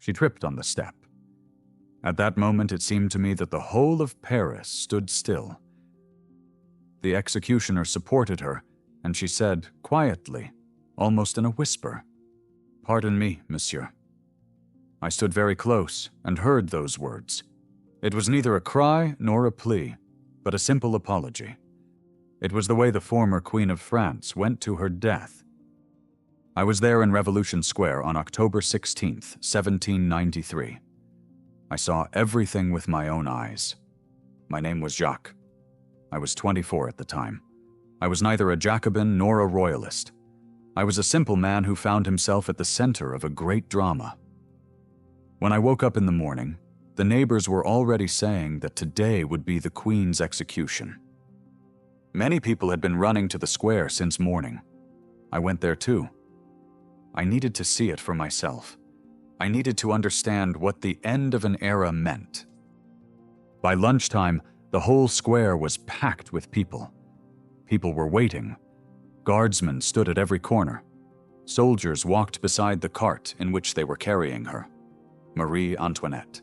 She tripped on the step. At that moment, it seemed to me that the whole of Paris stood still. The executioner supported her, and she said, quietly, almost in a whisper, "Pardon me, monsieur." I stood very close and heard those words. It was neither a cry nor a plea, but a simple apology. It was the way the former Queen of France went to her death. I was there in Revolution Square on October 16th, 1793. I saw everything with my own eyes. My name was Jacques. I was 24 at the time. I was neither a Jacobin nor a royalist. I was a simple man who found himself at the center of a great drama. When I woke up in the morning, the neighbors were already saying that today would be the Queen's execution. Many people had been running to the square since morning. I went there too. I needed to see it for myself. I needed to understand what the end of an era meant. By lunchtime, the whole square was packed with people. People were waiting. Guardsmen stood at every corner. Soldiers walked beside the cart in which they were carrying her, Marie Antoinette.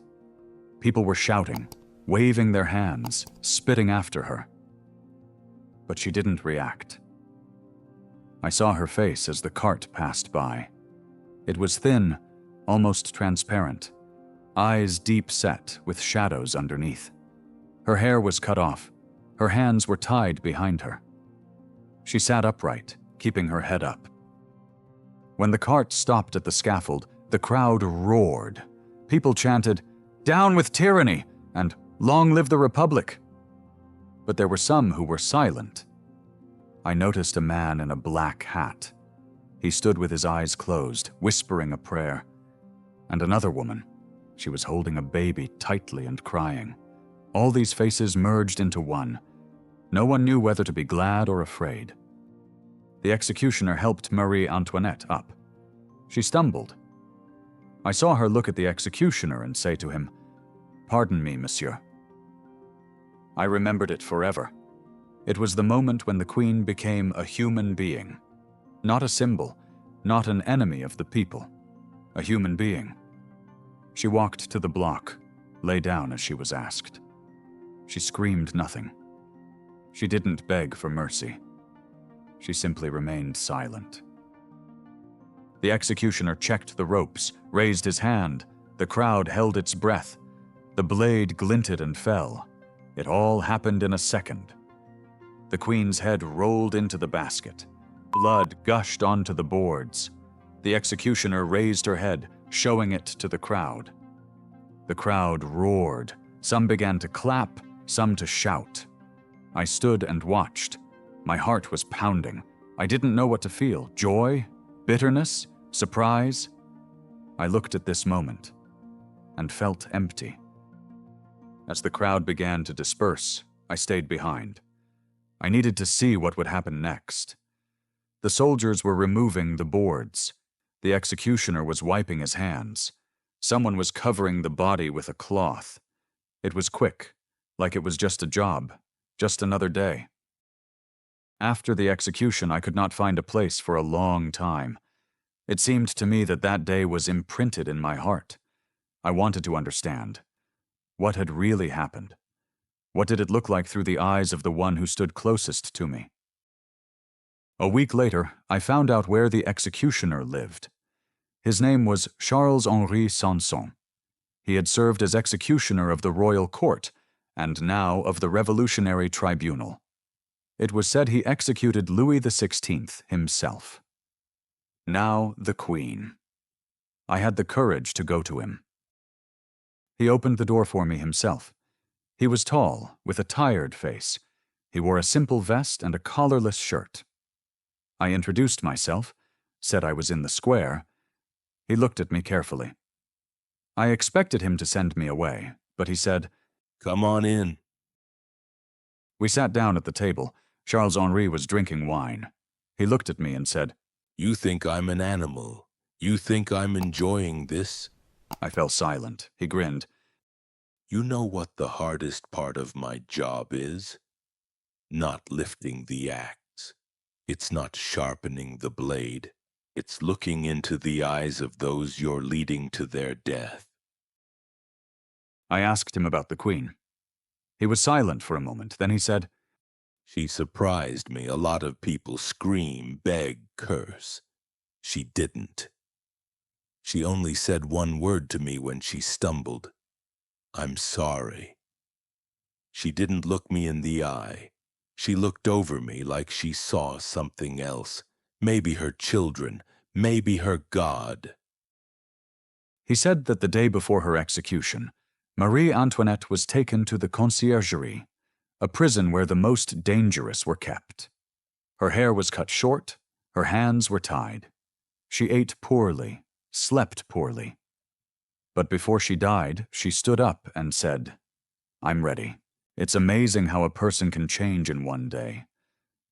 People were shouting, waving their hands, spitting after her. But she didn't react. I saw her face as the cart passed by. It was thin, almost transparent, eyes deep set with shadows underneath. Her hair was cut off. Her hands were tied behind her. She sat upright, keeping her head up. When the cart stopped at the scaffold, the crowd roared. People chanted, "Down with tyranny!" and "Long live the Republic!" But there were some who were silent. I noticed a man in a black hat. He stood with his eyes closed, whispering a prayer. And another woman. She was holding a baby tightly and crying. All these faces merged into one. No one knew whether to be glad or afraid. The executioner helped Marie Antoinette up. She stumbled. I saw her look at the executioner and say to him, "Pardon me, monsieur." I remembered it forever. It was the moment when the Queen became a human being. Not a symbol, not an enemy of the people. A human being. She walked to the block, lay down as she was asked. She screamed nothing. She didn't beg for mercy. She simply remained silent. The executioner checked the ropes, raised his hand. The crowd held its breath. The blade glinted and fell. It all happened in a second. The Queen's head rolled into the basket. Blood gushed onto the boards. The executioner raised her head, showing it to the crowd. The crowd roared. Some began to clap, some to shout. I stood and watched. My heart was pounding. I didn't know what to feel. Joy? Bitterness? Surprise? I looked at this moment and felt empty. As the crowd began to disperse, I stayed behind. I needed to see what would happen next. The soldiers were removing the boards. The executioner was wiping his hands. Someone was covering the body with a cloth. It was quick, like it was just a job, just another day. After the execution, I could not find a place for a long time. It seemed to me that that day was imprinted in my heart. I wanted to understand. What had really happened? What did it look like through the eyes of the one who stood closest to me? A week later, I found out where the executioner lived. His name was Charles-Henri Sanson. He had served as executioner of the royal court and now of the Revolutionary Tribunal. It was said he executed Louis XVI himself. Now the Queen. I had the courage to go to him. He opened the door for me himself. He was tall, with a tired face. He wore a simple vest and a collarless shirt. I introduced myself, said I was in the square. He looked at me carefully. I expected him to send me away, but he said, "Come on in." We sat down at the table. Charles-Henri was drinking wine. He looked at me and said, "You think I'm an animal. You think I'm enjoying this?" I fell silent. He grinned. "You know what the hardest part of my job is? Not lifting the axe. It's not sharpening the blade. It's looking into the eyes of those you're leading to their death. I asked him about the Queen. He was silent for a moment, then he said, She surprised me. A lot of people scream, beg, curse. She didn't. She only said one word to me when she stumbled. I'm sorry. She didn't look me in the eye. She looked over me like she saw something else. Maybe her children, maybe her God. He said that the day before her execution, Marie Antoinette was taken to the conciergerie, a prison where the most dangerous were kept. Her hair was cut short, her hands were tied. She ate poorly, slept poorly. But before she died, she stood up and said, "I'm ready. It's amazing how a person can change in one day."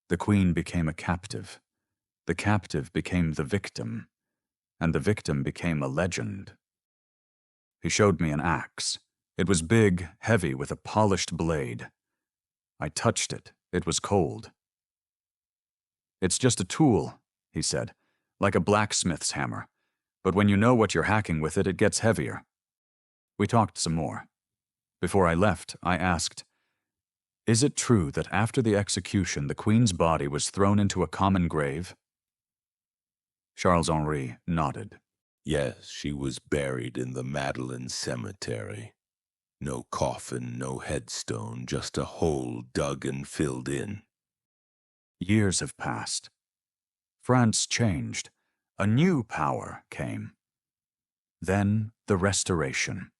The Queen became a captive. The captive became the victim, and the victim became a legend. He showed me an axe. It was big, heavy, with a polished blade. I touched it. It was cold. "It's just a tool," he said, "like a blacksmith's hammer. But when you know what you're hacking with it, it gets heavier." We talked some more. Before I left, I asked, "Is it true that after the execution, the Queen's body was thrown into a common grave?" Charles-Henri nodded. Yes, she was buried in the Madeleine Cemetery. No coffin, no headstone, just a hole dug and filled in. Years have passed. France changed. A new power came. Then the Restoration.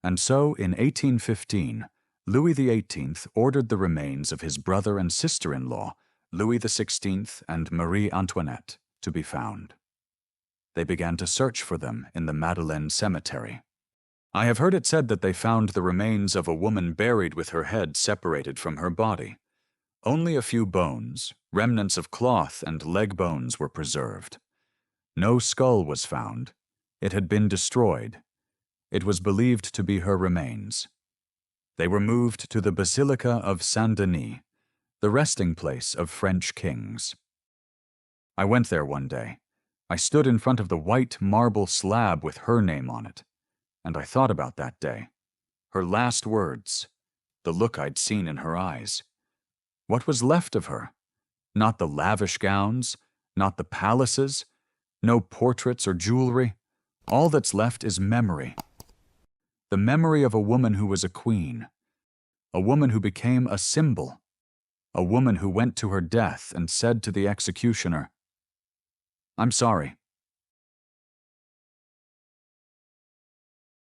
And so, in 1815, Louis XVIII ordered the remains of his brother and sister-in-law, Louis XVI and Marie Antoinette, to be found. They began to search for them in the Madeleine Cemetery. I have heard it said that they found the remains of a woman buried with her head separated from her body. Only a few bones, remnants of cloth and leg bones were preserved. No skull was found. It had been destroyed. It was believed to be her remains. They were moved to the Basilica of Saint-Denis, the resting place of French kings. I went there one day. I stood in front of the white marble slab with her name on it, and I thought about that day. Her last words, the look I'd seen in her eyes. What was left of her? Not the lavish gowns, not the palaces, no portraits or jewelry. All that's left is memory. The memory of a woman who was a queen, a woman who became a symbol, a woman who went to her death and said to the executioner, "I'm sorry,